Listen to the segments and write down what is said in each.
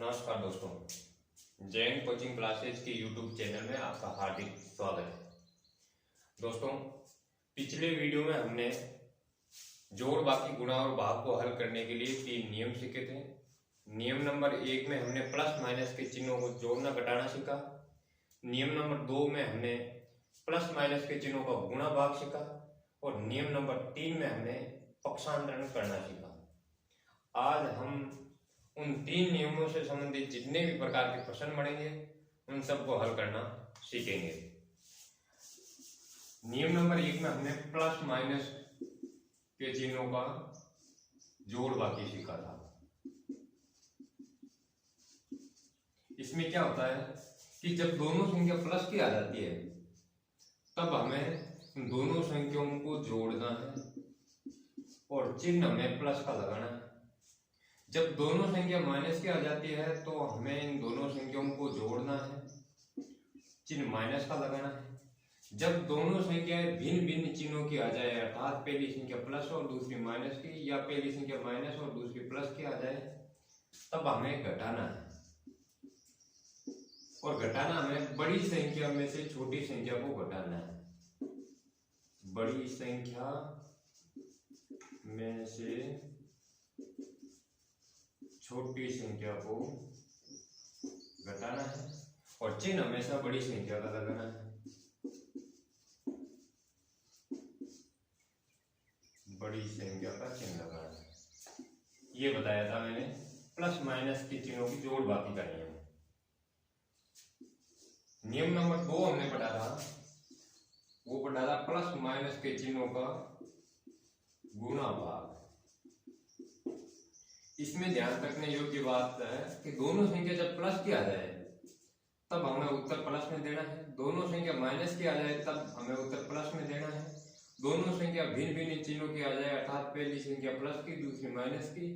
नमस्कार दोस्तों, Jain coaching classes के यूट्यूब चैनल में आपका हार्दिक स्वागत है। दोस्तों, पिछले वीडियो में हमने जोड़ बाकी गुणा और भाग को हल करने के लिए 3 नियम सीखे थे। नियम नंबर 1 में हमने प्लस माइनस के चिन्हों को जोड़ना घटाना सीखा। नियम नंबर 2 में हमने प्लस माइनस के चिन्हों का गुणा भाग सीखा और नियम नंबर 3 में हमने पक्षांतरण करना सीखा। आज हम उन 3 नियमों से संबंधित जितने भी प्रकार के प्रश्न बढ़ेंगे उन सबको हल करना सीखेंगे। नियम नंबर 1 में हमने प्लस माइनस के चिन्हों का जोड़ बाकी सीखा था। इसमें क्या होता है कि जब दोनों संख्या प्लस की आ जाती है तब हमें दोनों संख्याओं को जोड़ना है और चिन्ह हमें प्लस का लगाना है। जब दोनों संख्या माइनस की आ जाती है तो हमें इन दोनों संख्याओं को जोड़ना है, चिन्ह माइनस का लगाना है। जब दोनों संख्याएं भिन्न भिन्न चिन्हों की आ जाए, अर्थात पहली संख्या प्लस और दूसरी माइनस की, या पहली संख्या माइनस और दूसरी प्लस की आ जाए, तब हमें घटाना है। और घटाना हमें बड़ी संख्या में से छोटी संख्या को घटाना है। बड़ी संख्या में से छोटी संख्या को घटाना है और चिन्ह हमेशा बड़ी संख्या का लगाना है। बड़ी संख्या का चिन्ह लगाना है। ये बताया था मैंने प्लस माइनस के चिन्हों की जोड़ बाकी का नियम। नियम नंबर 2 हमने पढ़ा था, वो पढ़ा था प्लस माइनस के चिन्हों का गुणा भाग। इसमें ध्यान रखने योग्य बात है कि दोनों संख्या जब प्लस की आ जाए तब हमें उत्तर प्लस में देना है। दोनों संख्या माइनस की आ जाए तब हमें उत्तर प्लस में देना है। दोनों संख्या भिन्न भिन्न चिन्हों की आ जाए, अर्थात पहली संख्या प्लस की दूसरी माइनस की,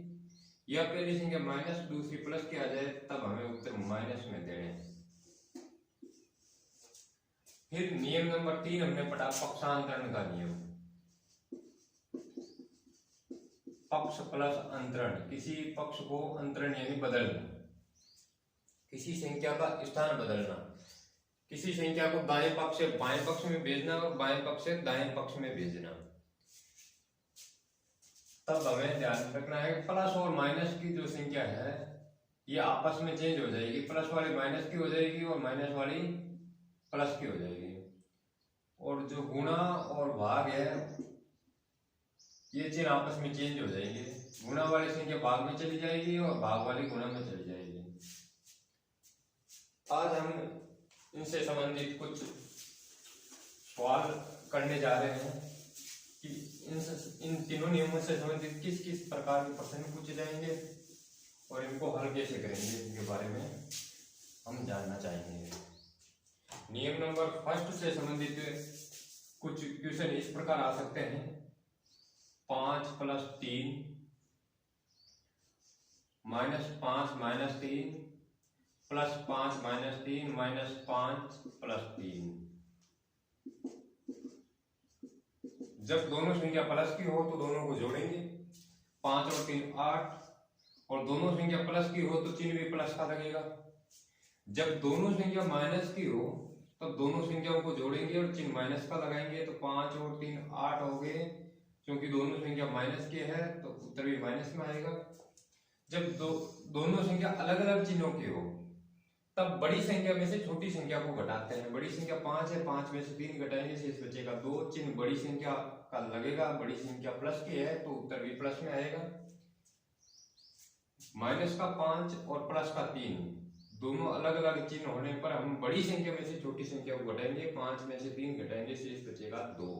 या पहली संख्या माइनस दूसरी प्लस की आ जाए, तब हमें उत्तर माइनस में देने हैं। फिर नियम नंबर 3 हमने पढ़ा पक्षांतरण का नियम। पक्ष प्लस अंतरण, किसी पक्ष को अंतरण यानी बदलना, किसी संख्या का स्थान बदलना, किसी संख्या को दाएं पक्ष से बाएं पक्ष में भेजना और बाएं पक्ष से दाएं पक्ष में भेजना। तब हमें ध्यान रखना है प्लस और माइनस की जो संख्या है ये आपस में चेंज हो जाएगी। प्लस वाली माइनस की हो जाएगी और माइनस वाली प्लस की हो जाएगी। और जो गुणा और भाग है ये चिन्ह आपस में चेंज हो जाएंगे। गुणा वाली संख्या भाग में चली जाएगी और भाग वाली गुणा में चली जाएगी। आज हम इनसे संबंधित कुछ सवाल करने जा रहे हैं कि इन तीनों नियमों से संबंधित किस किस प्रकार के प्रश्न पूछे जाएंगे और इनको हल कैसे करेंगे, इनके बारे में हम जानना चाहेंगे। नियम नंबर 1 से संबंधित कुछ क्वेश्चन इस प्रकार आ सकते हैं। 5 + 3 -5 - 3 +5 - 3 -5 + 3। जब दोनों संख्या प्लस की हो तो दोनों को जोड़ेंगे। 5 और 3 8, और दोनों संख्या प्लस की हो तो चिन्ह भी प्लस का लगेगा। जब दोनों संख्या माइनस की हो तब दोनों संख्याओं को जोड़ेंगे और चिन्ह माइनस का लगाएंगे। तो 5 और 3 8 हो गए, क्योंकि दोनों संख्या माइनस की है तो उत्तर भी माइनस में आएगा। जब दोनों संख्या अलग अलग चिन्हों की हो तब बड़ी संख्या में से छोटी संख्या को घटाते हैं। बड़ी संख्या 5 है, 5 में से 3 घटाएंगे, शेष बचेगा 2। चिन्ह बड़ी संख्या का लगेगा। बड़ी संख्या प्लस की है तो उत्तर भी प्लस में आएगा। माइनस का 5 और प्लस का 3 दोनों अलग अलग चिन्ह होने पर हम बड़ी संख्या में से छोटी संख्या को घटाएंगे। 5 में से 3 घटाएंगे, शेष बचेगा 2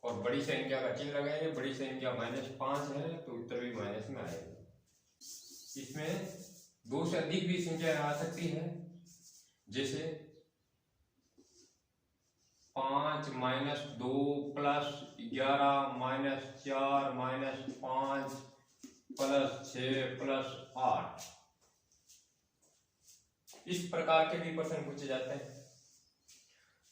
और बड़ी संख्या का चिन्ह लगाएंगे। बड़ी संख्या -5 है तो उत्तर भी माइनस में आएगा। इसमें 2 से अधिक भी संख्याएं आ सकती है, जैसे 5 - 2 + 11 - 4 - 5 + 6 + 8। इस प्रकार के भी प्रश्न पूछे जाते हैं।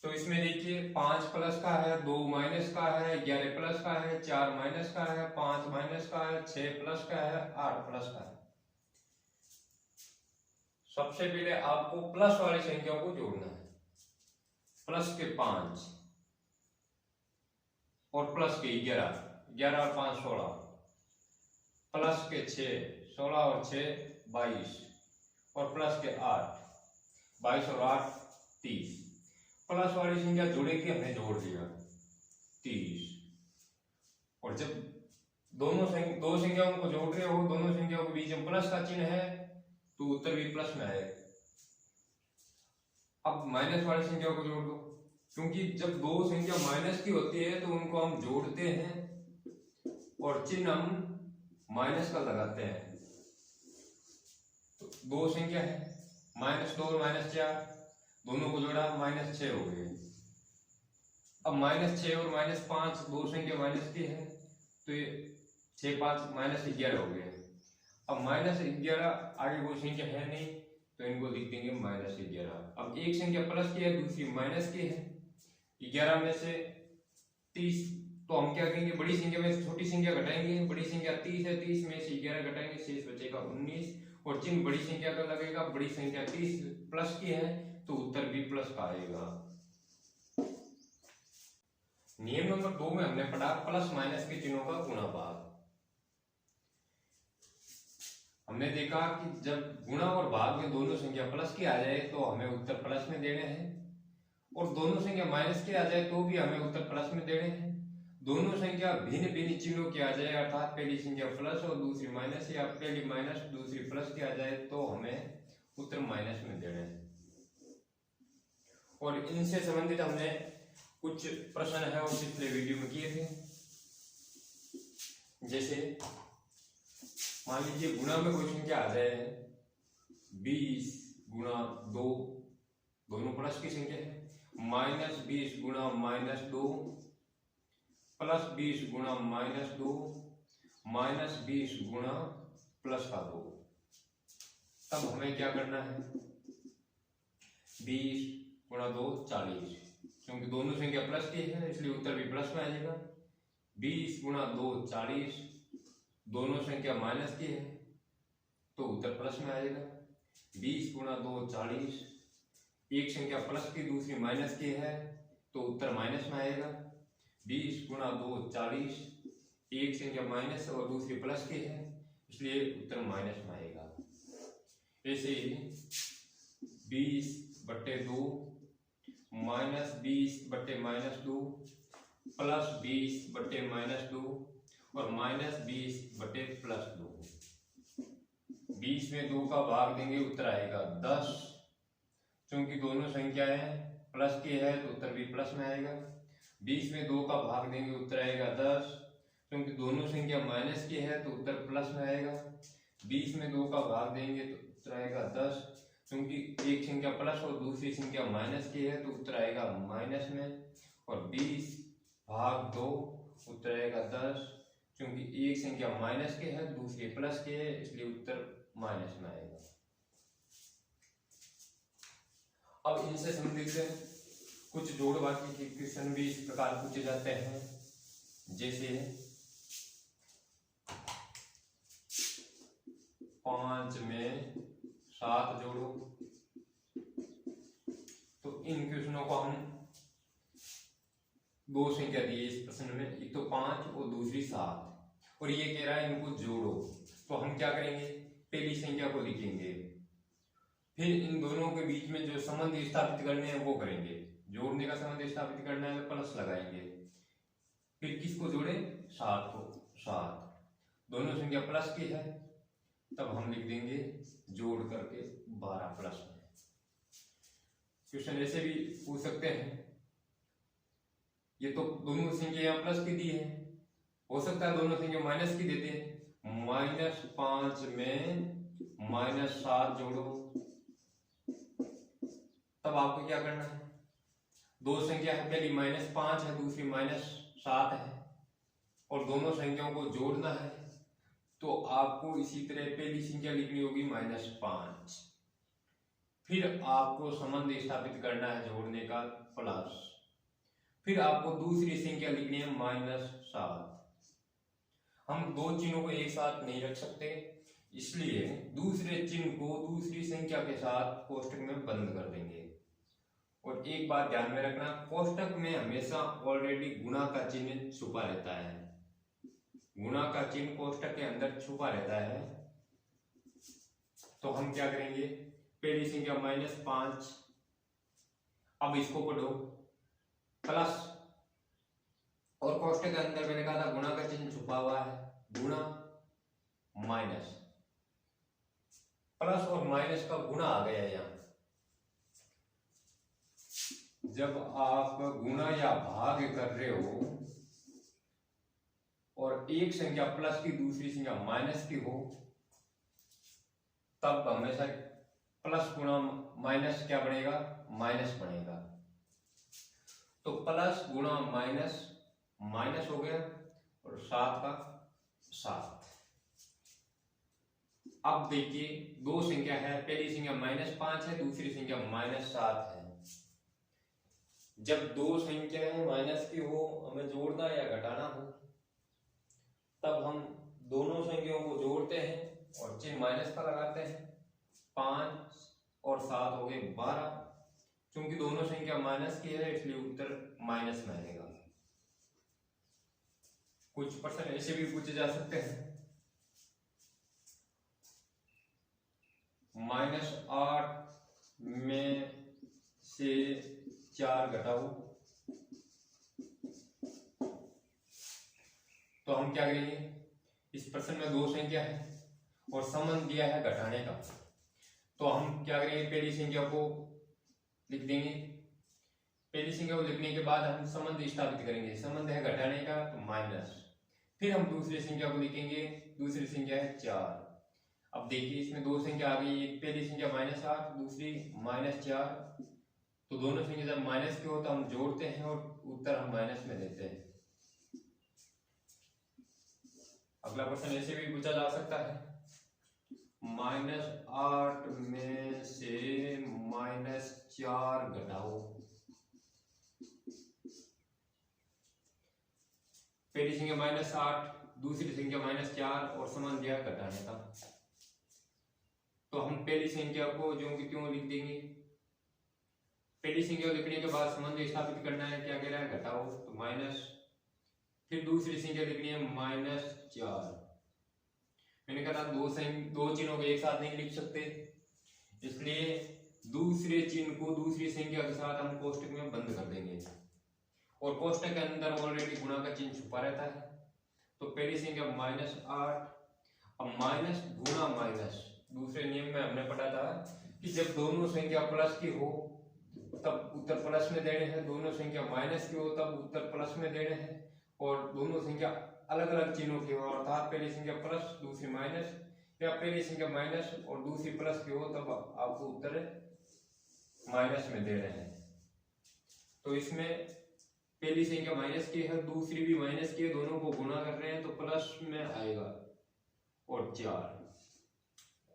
तो इसमें देखिए 5 प्लस का है, 2 माइनस का है, 11 प्लस का है, 4 माइनस का है, 5 माइनस का है, 6 प्लस का है, 8 प्लस का है। सबसे पहले आपको प्लस वाली संख्या को जोड़ना है। प्लस के 5 और प्लस के 11, 11 और 5 16, प्लस के 6, 16 और 6 22, और प्लस के 8, 22 और 8 30। प्लस वाली संख्या जोड़े के हमने जोड़ दिया 30। और जब दो संख्याओं को जोड़ रहे हो, दोनों संख्याओं के बीच में प्लस का चिन्ह है तो उत्तर भी प्लस में आएगा। अब माइनस वाली संख्याओं को जोड़ दो, क्योंकि जब दो संख्या माइनस की होती है तो उनको हम जोड़ते हैं और चिन्ह हम माइनस का लगाते हैं। तो दो संख्या है -2 और -4, दोनों को जोड़ा -6 हो गए। अब -6 और -5 दो संख्या माइनस की है तो ये 6 5 -11 हो गए। अब -11 आगे कोई संख्या है नहीं तो इनको लिख देंगे -11। अब एक संख्या प्लस की है, दूसरी माइनस की है। 11 में से 30, तो हम क्या करेंगे, बड़ी संख्या में से छोटी संख्या घटाएंगे। बड़ी संख्या 30 है, 30 में से 11 घटाएंगे, शेष बचेगा 19, और चिन्ह बड़ी संख्या का लगेगा। बड़ी संख्या 30 प्लस की है तो उत्तर भी प्लस का आएगा। नियम नंबर 2 में हमने पढ़ा प्लस माइनस के चिन्हों का गुणा भाग। हमने देखा कि जब गुणा और भाग में दोनों संख्या प्लस की आ जाए तो हमें उत्तर प्लस में देने हैं, और दोनों संख्या माइनस की आ जाए तो भी हमें उत्तर प्लस में देने हैं। दोनों संख्या भिन्न भिन्न चिन्हों की आ जाए, अर्थात पहली संख्या प्लस और दूसरी माइनस, या पहली माइनस दूसरी प्लस की आ जाए तो हमें उत्तर माइनस में देने हैं। और इनसे संबंधित हमने कुछ प्रश्न है वो पिछले वीडियो में किए थे। जैसे मान लीजिए गुणा में कोई संख्या आ जाए 20 गुणा 2, दोनों प्लस की संख्या है, -20 गुणा -2, प्लस 20 गुणा -2, -20 गुणा प्लस का 2। तब हमें क्या करना है, 20 गुणा 2 40, क्योंकि दोनों संख्या प्लस की है इसलिए उत्तर भी प्लस में आ जाएगा। 20 गुणा 2 40, दोनों संख्या माइनस की है तो उत्तर प्लस में आएगा। 20 गुणा 2 40, एक संख्या प्लस की दूसरी माइनस की है तो उत्तर माइनस में आएगा। 20 गुणा 2 40, एक संख्या माइनस और दूसरी प्लस की है इसलिए उत्तर माइनस में आएगा। ऐसे ही 20/2 -20/-2 प्लस 20/-2 और -20/+2। 20 में 2 का भाग देंगे उत्तर आएगा 10, क्योंकि दोनों संख्याएं प्लस की है तो उत्तर भी प्लस में आएगा। 20 में 2 का भाग देंगे उत्तर आएगा 10, क्योंकि दोनों संख्या माइनस की है तो उत्तर प्लस में आएगा। 20 में 2 का भाग देंगे तो उत्तर आएगा 10, क्योंकि एक संख्या प्लस और दूसरी संख्या माइनस की है तो उत्तर आएगा माइनस में। और 20/2 उत्तर आएगा 10, क्योंकि एक संख्या माइनस की है दूसरी प्लस की है इसलिए उत्तर माइनस में आएगा। अब इनसे संबंधित कुछ जोड़ बाकी के क्वेश्चन भी इस प्रकार पूछे जाते हैं। जैसे 5 में 7 जोड़ो, तो इन क्वेश्चनों को हम दो संख्या दी है इस प्रश्न में, एक तो 5 और दूसरी 7, और ये कह रहा है इनको जोड़ो। तो हम क्या करेंगे, पहली संख्या को लिखेंगे, फिर इन दोनों के बीच में जो संबंध स्थापित करने हैं वो करेंगे। जोड़ने का संबंध स्थापित करना है तो प्लस लगाएंगे, फिर किसको जोड़े, 7 को। 7 दोनों संख्या प्लस की है तब हम लिख देंगे जोड़ करके 12 प्लस में। क्वेश्चन ऐसे भी पूछ सकते हैं, ये तो दोनों संख्या यहाँ प्लस की दी है, हो सकता है दोनों संख्या माइनस की देते हैं। -5 में -7 जोड़ो, तब आपको क्या करना है, दो संख्या है, पहली -5 है दूसरी -7 है, और दोनों संख्याओं को जोड़ना है तो आपको इसी तरह पहली संख्या लिखनी होगी -5, फिर आपको संबंध स्थापित करना है जोड़ने का प्लस, फिर आपको दूसरी संख्या लिखनी है -7। हम दो चिन्हों को एक साथ नहीं रख सकते, इसलिए दूसरे चिन्ह को दूसरी संख्या के साथ कोष्टक में बंद कर देंगे। और एक बात ध्यान में रखना, कोष्टक में हमेशा ऑलरेडी गुणा का चिन्ह छुपा रहता है। गुणा का चिन्ह कोष्टक के अंदर छुपा रहता है। तो हम क्या करेंगे, पहली संख्या -5, अब इसको पढ़ो प्लस, और कोष्टक के अंदर मैंने कहा था गुणा का चिन्ह छुपा हुआ है, गुणा माइनस, प्लस और माइनस का गुणा आ गया यहाँ। जब आप गुणा या भाग कर रहे हो और एक संख्या प्लस की दूसरी संख्या माइनस की हो, तब हमेशा प्लस गुणा माइनस क्या बनेगा, माइनस बनेगा। तो प्लस गुणा माइनस, माइनस हो गया और 7 का 7। अब देखिए दो संख्या है, पहली संख्या -5 है, दूसरी संख्या -7 है। जब दो संख्याएं माइनस की हो, हमें जोड़ना या घटाना हो, तब हम दोनों संख्याओं को जोड़ते हैं और चिन्ह माइनस का लगाते हैं। 5 और 7 हो गए 12। क्योंकि दोनों संख्या माइनस की है इसलिए उत्तर माइनस में आएगा। कुछ प्रश्न ऐसे भी पूछे जा सकते हैं, -8 में से 4 घटाओ, तो हम क्या करेंगे, इस प्रश्न में दो संख्या है और संबंध दिया है घटाने का, तो हम क्या करेंगे, पहली संख्या को लिख देंगे। पहली संख्या को लिखने के बाद हम संबंध स्थापित करेंगे। संबंध है घटाने का तो माइनस, फिर हम दूसरी संख्या को लिखेंगे, दूसरी संख्या है 4। अब देखिए इसमें दो संख्या आ गई, एक पहली संख्या -8, दूसरी -4। तो दोनों संख्या जब माइनस की हो तो हम जोड़ते हैं और उत्तर हम माइनस में देते हैं। अगला प्रश्न ऐसे भी पूछा जा सकता है, -8 में से -4 घटाओ। पहली संख्या -8, दूसरी संख्या -4 और संबंध दिया घटाने का। तो हम पहली संख्या को जो कि त्यों लिख देंगे। पहली संख्या को लिखने के बाद संबंध स्थापित करना है, क्या कह रहा है, घटाओ, तो माइनस। फिर दूसरी संख्या लिखनी है -4। मैंने कहा था दो चिन्हों को एक साथ नहीं लिख सकते, इसलिए दूसरे चिन्ह को दूसरी संख्या के साथ हम कोष्टक में बंद कर देंगे। और कोष्टक के अंदर ऑलरेडी गुणा का चिन्ह छुपा रहता है। तो पहली संख्या -8, अब माइनस गुणा माइनस। दूसरे नियम में हमने पढ़ा था कि जब दोनों संख्या प्लस की हो तब उत्तर प्लस में देने हैं, दोनों संख्या माइनस की हो तब उत्तर प्लस में देने हैं, और दोनों संख्या अलग अलग चिन्हों की हो, अर्थात पहली संख्या प्लस दूसरी माइनस, या पहली संख्या माइनस और दूसरी प्लस की हो तब आपको उत्तर माइनस में दे रहे हैं। तो इसमें पहली संख्या माइनस की है, दूसरी भी माइनस की है, दोनों को गुणा कर रहे हैं तो प्लस में आएगा और 4।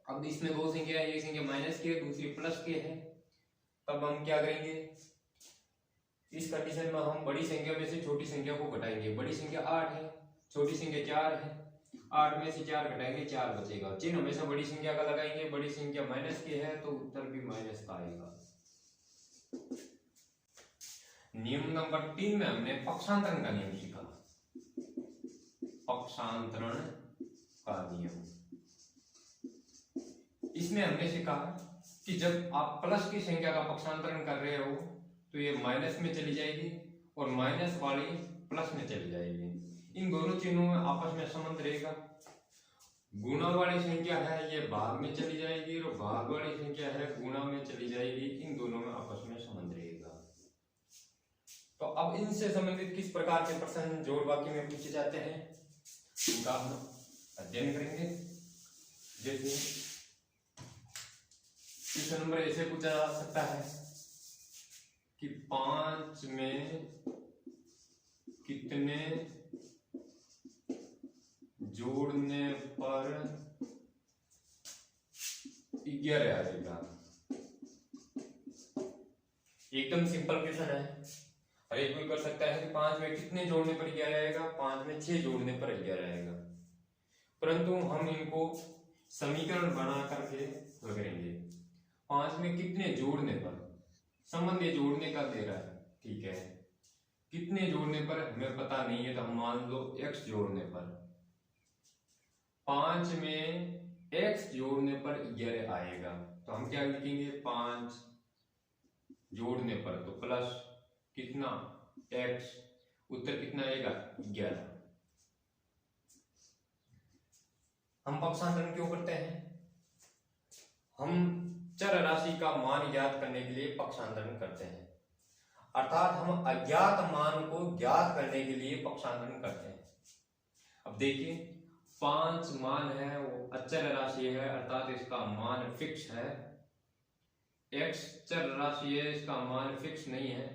अब इसमें दो संख्या है, एक संख्या माइनस की है, दूसरी प्लस की है, तब हम क्या करेंगे, इस कंडीशन में हम बड़ी संख्या में से छोटी संख्या को घटाएंगे। बड़ी संख्या 8 है, छोटी संख्या 4 है, 8 में से 4 घटाएंगे, 4 बचेगा। चिन्ह हमेशा बड़ी संख्या का लगाएंगे, बड़ी संख्या माइनस की है तो उत्तर भी माइनस का आएगा। नियम नंबर 3 में हमने पक्षांतरण का नियम सीखा। पक्षांतरण का नियम, इसमें हमने सीखा कि जब आप प्लस की संख्या का पक्षांतरण कर रहे हो तो ये माइनस में चली जाएगी और माइनस वाली प्लस में चली जाएगी। इन दोनों चिन्हों में आपस में संबंध रहेगा। गुणा वाली संख्या है ये भाग में चली जाएगी और भाग वाली संख्या है गुणा में चली जाएगी। इन दोनों में आपस में संबंध रहेगा। तो अब इनसे संबंधित किस प्रकार के प्रश्न जोड़ वाक्य में पूछे जाते हैं उनका हम अध्ययन करेंगे। जैसे क्वेश्चन नंबर ऐसे पूछा जा सकता है कि 5 में कितने जोड़ने पर 11 आएगा। एकदम सिंपल क्वेश्चन है, हर एक कोई कर सकता है कि 5 में कितने जोड़ने पर 11 आएगा। 5 में 6 जोड़ने पर 11 आएगा। परंतु हम इनको समीकरण बना करके करेंगे। 5 में कितने जोड़ने पर, संबंध ये जोड़ने का दे रहा है, ठीक है, कितने जोड़ने पर हमें पता नहीं है, तो हम मान लो x जोड़ने पर, 5 में x जोड़ने पर 11 आएगा, तो हम क्या लिखेंगे, 5 जोड़ने पर, तो प्लस कितना x, उत्तर कितना आएगा 11। हम पक्षांतरण क्यों करते हैं, हम चर राशि का मान ज्ञात करने के लिए पक्षांतरण करते हैं, अर्थात हम अज्ञात मान को ज्ञात करने के लिए पक्षांतरण करते हैं। अब देखिए 5 मान है, वो अचर राशि है, अर्थात इसका मान फिक्स है। x चर राशि है, इसका मान फिक्स नहीं है।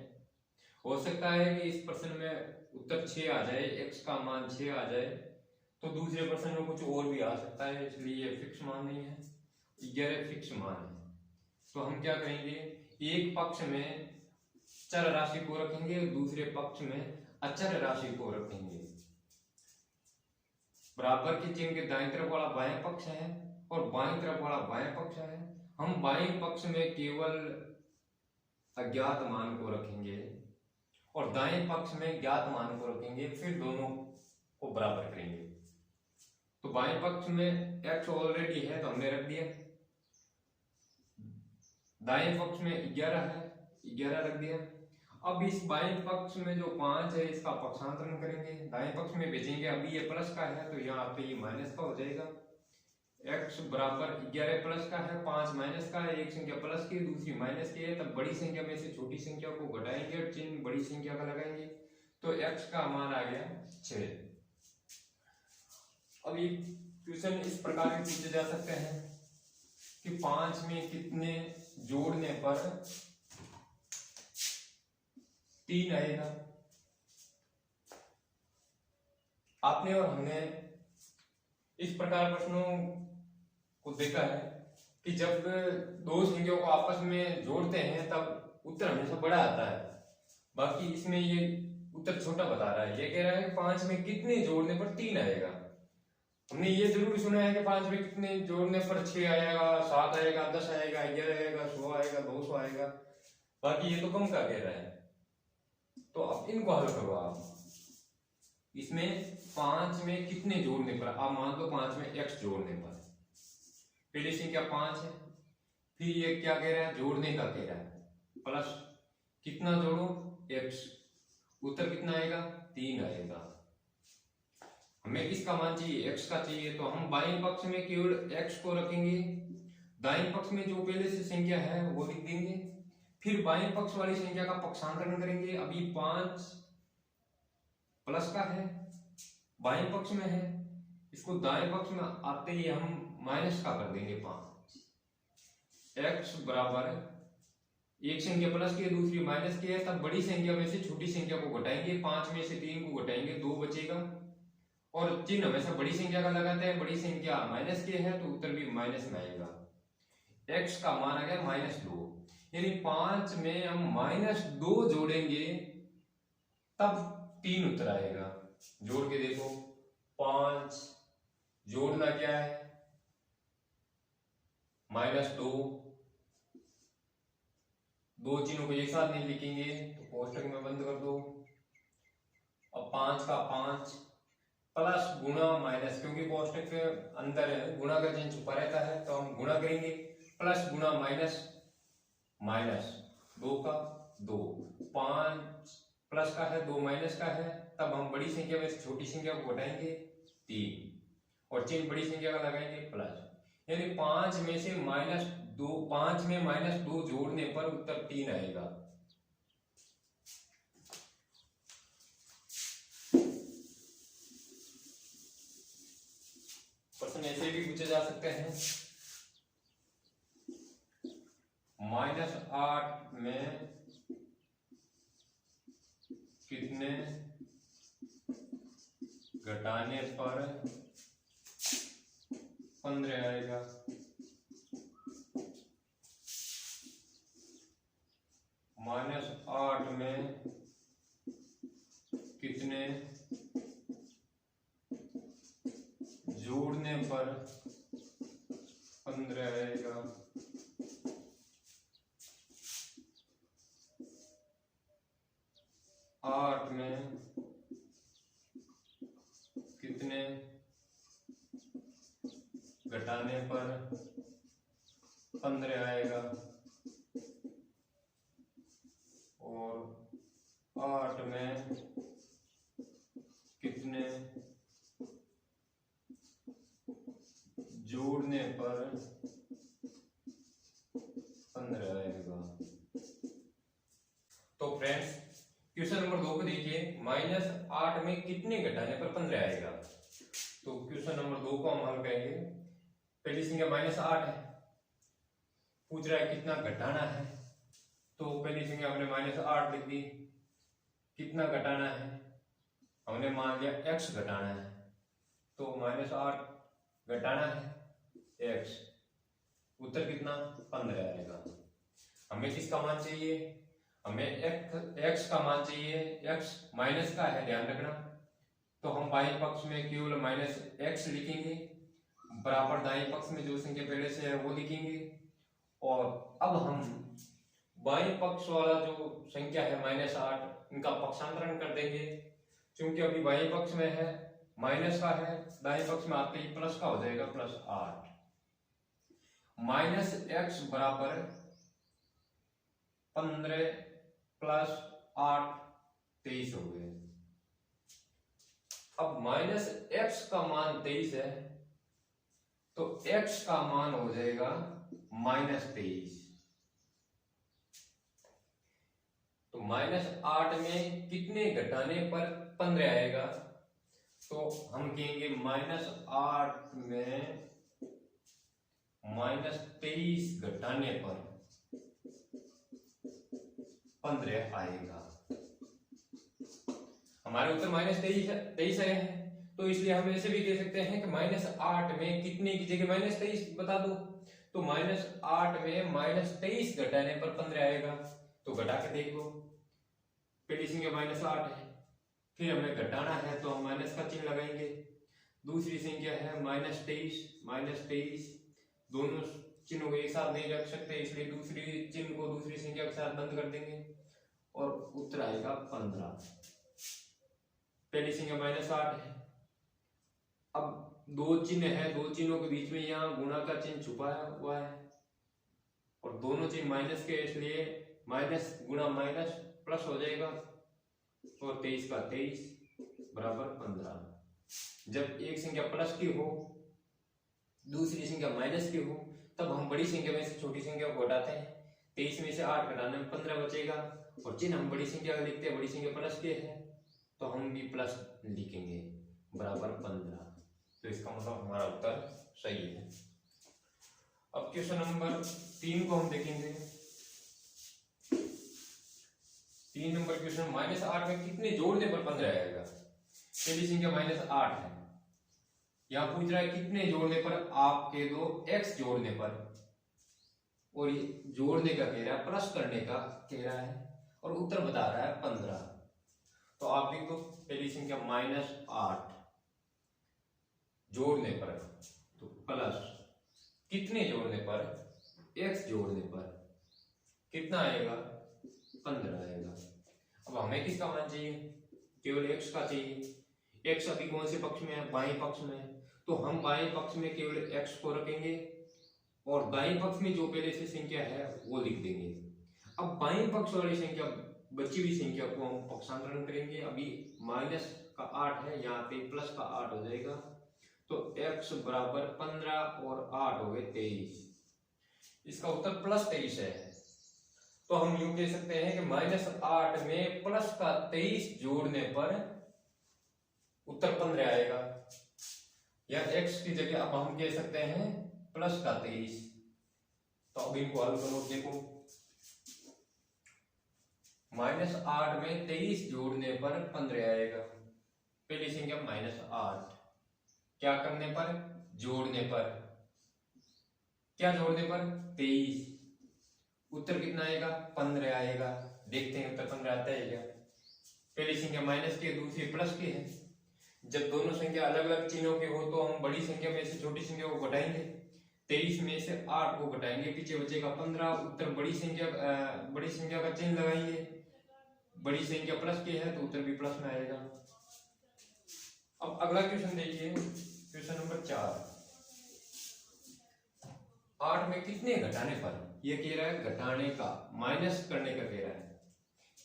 हो सकता है कि इस प्रश्न में उत्तर 6 आ जाए, x का मान 6 आ जाए, तो दूसरे प्रश्न में कुछ और भी आ सकता है, इसलिए ये फिक्स मान नहीं है, 11 फिक्स मान है। तो हम क्या करेंगे, एक पक्ष में चर राशि को रखेंगे, दूसरे पक्ष में अचर राशि को रखेंगे। बराबर के चिन्ह के दाईं तरफ वाला बाएं पक्ष है और बाईं तरफ वाला बाएं पक्ष है। हम बाएं पक्ष में केवल अज्ञात मान को रखेंगे और दाएं पक्ष में ज्ञात मान को रखेंगे, फिर दोनों को बराबर करेंगे। तो बाएं पक्ष में x ऑलरेडी है तो हमने रख दिया, दाएं पक्ष में 11 है, 11 रख दिया। अब इस बाएं पक्ष में जो 5 है इसका पक्षांतरण करेंगे, दाएं पक्ष में भेजेंगे। अभी ये प्लस का है तो यहाँ पे ये माइनस का हो जाएगा। x बराबर 11 प्लस का है, 5 माइनस का है, एक संख्या प्लस की दूसरी माइनस की है, तब बड़ी संख्या में से छोटी संख्या को घटाएंगे और चिन्ह बड़ी संख्या का लगाएंगे, तो x का मान आ गया 6। अब ये क्वेश्चन इस प्रकार के पूछे जा सकते हैं कि 5 में कितने जोड़ने पर 3 आएगा। आपने और हमने इस प्रकार प्रश्नों को देखा है कि जब दो संख्याओं को आपस में जोड़ते हैं तब उत्तर हमेशा बड़ा आता है, बाकी इसमें ये उत्तर छोटा बता रहा है। ये कह रहा है कि 5 में कितने जोड़ने पर 3 आएगा। हमने ये जरूर सुना है कि 5 में कितने जोड़ने पर 6 आएगा, 7 आएगा, 10 आएगा, 11 आएगा, 100 आएगा, 200 आएगा, बाकी ये तो कम का कह रहा है। तो अब इनको हल करो आप। इसमें 5 में कितने जोड़ने पर, आप मान लो 5 में x जोड़ने पर, पहली संख्या 5 है, फिर ये क्या कह रहा है, जोड़ने का कह रहा है, प्लस कितना जोड़ो x, उत्तर कितना आएगा 3 आएगा। हमें किसका मान चाहिए, x का चाहिए, तो हम बाएं पक्ष में केवल x को रखेंगे, दाएं पक्ष में जो पहले से संख्या है वो लिख देंगे, फिर बाएं पक्ष वाली संख्या का पक्षांतरण करेंगे। अभी 5 प्लस का है, बाएं पक्ष में है, इसको दाएं पक्ष में आते ही हम माइनस का कर देंगे 5। x बराबर एक संख्या प्लस की है, दूसरी माइनस की है, तब बड़ी संख्या में से छोटी संख्या को घटाएंगे, 5 में से 3 को घटाएंगे, 2 बचेगा, और चिन्ह हमेशा बड़ी संख्या का लगाते हैं, बड़ी संख्या माइनस के है तो उत्तर भी माइनस में आएगा। x का मान आ गया -2, यानी 5 में हम -2 जोड़ेंगे तब 3 उत्तर आएगा। जोड़ के देखो, 5 जोड़ना क्या है -2, दो चिन्हों को एक साथ नहीं लिखेंगे तो कोष्टक में बंद कर दो। अब 5 का 5 प्लस गुणा माइनस, क्योंकि कोष्टक के अंदर गुणा का चिन्ह छुपा रहता है तो हम गुणा करेंगे, प्लस गुणा माइनस, माइनस 2 का 2, 5 प्लस का है, 2 माइनस का है, तब हम बड़ी संख्या में से छोटी संख्या को घटाएंगे 3 और चिन्ह बड़ी संख्या का लगाएंगे प्लस, यानी 5 में से -2, 5 में -2 जोड़ने पर उत्तर 3 आएगा। प्रश्न ऐसे भी पूछे जा सकते हैं, -8 में कितने घटाने पर 15 आएगा। -8 में कितने जोड़ने पर 15 आएगा। 8 में कितने घटाने पर 15 आएगा, और 8 में कितने जोड़ने पर 15 आएगा। तो फ्रेंड्स क्वेश्चन नंबर 2 को देखिए, -8 में कितने घटाने पर 15 आएगा। तो क्वेश्चन नंबर 2 को हम हल करेंगे। पहली संख्या -8 है, पूछ रहा है कितना घटाना है। तो पहली संख्या हमने -8 लिख दी। कितना घटाना है, हमने मान लिया x घटाना है। तो -8 घटाना है x, उत्तर कितना 15 आएगा। हमें किसका मान चाहिए, हमें x का मान चाहिए। x माइनस का है, ध्यान रखना। तो हम बाएं पक्ष में केवल -x लिखेंगे, बराबर दाएं पक्ष में जो संख्या पहले से है वो लिखेंगे। और अब हम बाएं पक्ष वाला जो संख्या है -8, इनका पक्षांतरण कर देंगे। क्योंकि अभी बाएं पक्ष में है माइनस का है, दाएं पक्ष में आते ही प्लस का हो जाएगा, +8 -x बराबर 15 + 8 23 हो गए। अब -x का मान 23 है, तो x का मान हो जाएगा -23। तो -8 में कितने घटाने पर 15 आएगा। तो हम कहेंगे -8 में -23 घटाने पर 15 आएगा। हमारे उत्तर -23 है, तो इसलिए हम ऐसे भी कह सकते हैं कि -8 में कितने की जगह -23 बता दो। तो -8 में -23 घटाने पर 15 आएगा। तो घटा के देख लो, पहली संख्या -8 है, फिर हमें घटाना है तो हम माइनस का चिन्ह लगाएंगे। दूसरी संख्या है -23, दोनों चिन्हों को एक साथ नहीं रख सकते, इसलिए दूसरी चिन्ह को दूसरी संख्या के साथ बंद कर देंगे और उत्तर आएगा 15। पहली संख्या -8 है। अब दो चिन्ह है, दो चिन्हों के बीच में यहाँ गुणा का चिन्ह छुपाया हुआ है और दोनों चिन्ह माइनस के, इसलिए माइनस गुणा माइनस प्लस हो जाएगा और 23 का 23 बराबर 15। जब एक संख्या प्लस की हो दूसरी संख्या माइनस की हो तब हम बड़ी संख्या में से छोटी संख्या को घटाते हैं। 23 में से 8 घटाने में 15 बचेगा और चिन्ह हम बड़ी संख्या का लिखते हैं, बड़ी संख्या प्लस के है तो हम भी प्लस लिखेंगे बराबर 15। तो इसका मतलब हमारा उत्तर सही है। अब क्वेश्चन नंबर 3 को हम देखेंगे। 3 नंबर क्वेश्चन, -8 में कितने जोड़ने पर 15 आएगा। पहली संख्या -8 है, यहां पूछ रहा है कितने जोड़ने पर, आप कह दो x जोड़ने पर, और ये जोड़ने का कह रहा है, प्लस करने का कह रहा है और उत्तर बता रहा है 15। तो आप लिख दो पहली संख्या -8 जोड़ने पर, तो प्लस कितने जोड़ने पर, x जोड़ने पर कितना आएगा 15 आएगा। अब हमें किसका मान चाहिए, केवल x का चाहिए। x अभी कौन से पक्ष में है, बाएं पक्ष में है, तो हम बाएं पक्ष में केवल x को रखेंगे और दाएं पक्ष में जो पहले से संख्या है वो लिख देंगे। अब बाएं पक्ष वाली संख्या, बची हुई संख्या को हम पक्षांतरण करेंगे। अभी -8 है, यहाँ पे प्लस का 8 हो जाएगा, तो x बराबर 15 और 8 हो गए 23। इसका उत्तर +23 है। तो हम यूं कह सकते हैं कि -8 में प्लस का 23 जोड़ने पर उत्तर 15 आएगा, या x की जगह अब हम कह सकते हैं प्लस का 23। तो अब इनको हल करो, देखो -8 में 23 जोड़ने पर 15 आएगा। पहली संख्या -8, क्या करने पर, जोड़ने पर, क्या जोड़ने पर 23, उत्तर कितना आएगा 15 आएगा। देखते हैं उत्तर 15 आता है क्या। पहली संख्या माइनस की है, दूसरी प्लस की है। जब दोनों संख्या अलग अलग चिन्हों के हो तो हम बड़ी संख्या में से छोटी संख्या को घटाएंगे। 23 में से 8 को घटाएंगे, पीछे बचेगा 15। उत्तर बड़ी संख्या का चिन्ह लगाएंगे। बड़ी संख्या प्लस की है तो उत्तर भी प्लस में आएगा। अब अगला क्वेश्चन देखिए, क्वेश्चन नंबर 4। 8 में कितने घटाने पर, ये कह रहा है घटाने का, माइनस करने का कह रहा है।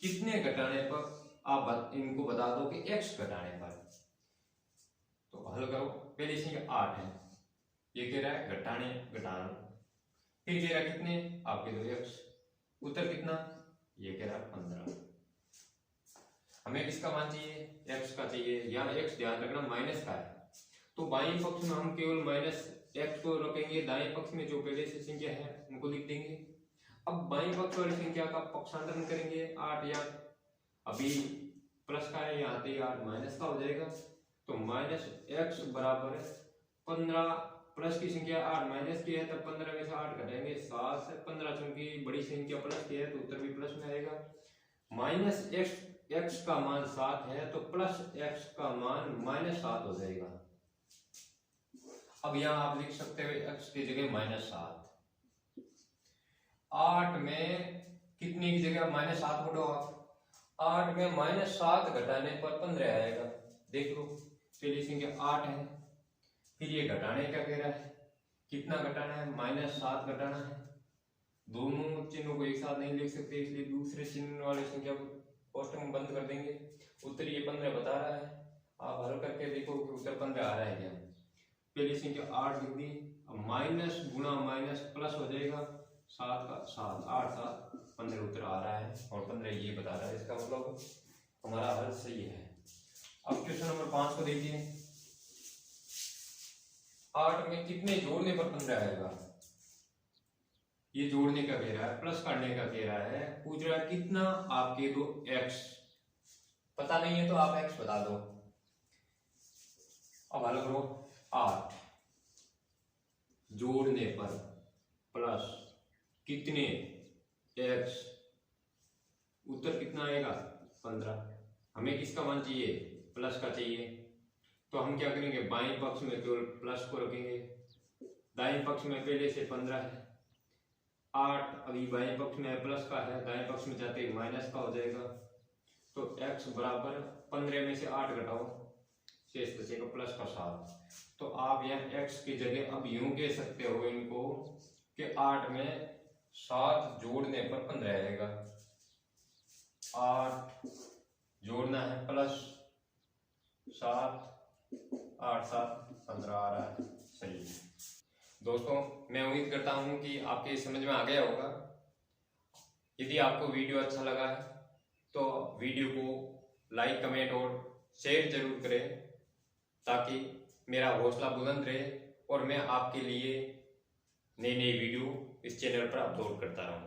कितने घटाने पर आप इनको बता दो कि x घटाने पर। तो हल करो। पहले संख्या 8 है, ये कह रहा है घटाने घटाना, फिर कह रहा है कितने, आपके दो x। उत्तर कितना, ये कह रहा है 15। हमें किसका मान चाहिए, x का चाहिए। यहाँ x ध्यान रखना माइनस का है, तो बाईं पक्ष में हम केवल माइनस x को रखेंगे, दाएं पक्ष में जो पहले से संख्या है उनको लिख देंगे। अब बाईं पक्ष वाली संख्या का पक्षांतरण करेंगे। 8 या अभी प्लस का है, यहाँ पे 8 माइनस का हो जाएगा, तो माइनस x बराबर 15। प्लस की संख्या 8 माइनस की है, तब 15 में से 8 घटाएंगे 7 से। 15 चूंकि बड़ी संख्या प्लस की है तो उत्तर भी प्लस में आएगा। माइनस x का मान 7 है तो प्लस x का मान माइनस 7 हो जाएगा। अब यहाँ आप लिख सकते हो x की जगह -7। 8 में कितने की जगह -7 बोलो आप। 8 में -7 घटाने पर 15 आएगा। देख लो, पहली संख्या 8 है, फिर ये घटाने का कह रहा है, कितना घटाना है, -7 घटाना है। दोनों चिन्हों को एक साथ नहीं लिख सकते, इसलिए दूसरे चिन्ह वाली संख्या को कोष्टक में बंद कर देंगे। उत्तर ये 15 बता रहा है। आप हल करके देखो कि उत्तर 15 आ रहा है क्या। पहली संख्या 8 लिख दी, अब माइनस गुणा माइनस प्लस हो जाएगा, 7 का 7, 8 7 15 उत्तर आ रहा है, और 15 ये बता रहा है। इसका मतलब हमारा हल सही है। अब क्वेश्चन नंबर 5 को देखिए। 8 में कितने जोड़ने पर 15 आएगा। ये जोड़ने का कह रहा है, प्लस करने का कह रहा है, पूछ रहा है कितना, आपके दो x। पता नहीं है तो आप x बता दो। अब हल करो। 8 जोड़ने पर प्लस कितने x, उत्तर कितना आएगा 15। हमें किसका मान चाहिए, प्लस का चाहिए, तो हम क्या करेंगे, बाएं पक्ष में केवल प्लस को रखेंगे, दाएं पक्ष में पहले से 15 है। 8 अभी बाएं पक्ष में प्लस का है, दाएं पक्ष में जाते ही माइनस का हो जाएगा, तो x बराबर 15 में से 8 घटाओ, शेष बचेगा प्लस का 7। तो आप यहाँ x की जगह अब यूं कह सकते हो इनको कि 8 में 7 जोड़ने पर 15 आएगा। 8 जोड़ना है प्लस 7, 8 7 15 आ रहा है। सही है दोस्तों, मैं उम्मीद करता हूं कि आपके समझ में आ गया होगा। यदि आपको वीडियो अच्छा लगा है तो वीडियो को लाइक कमेंट और शेयर जरूर करें, ताकि मेरा हौसला बुलंद रहे और मैं आपके लिए नई नई वीडियो इस चैनल पर अपलोड करता रहूं।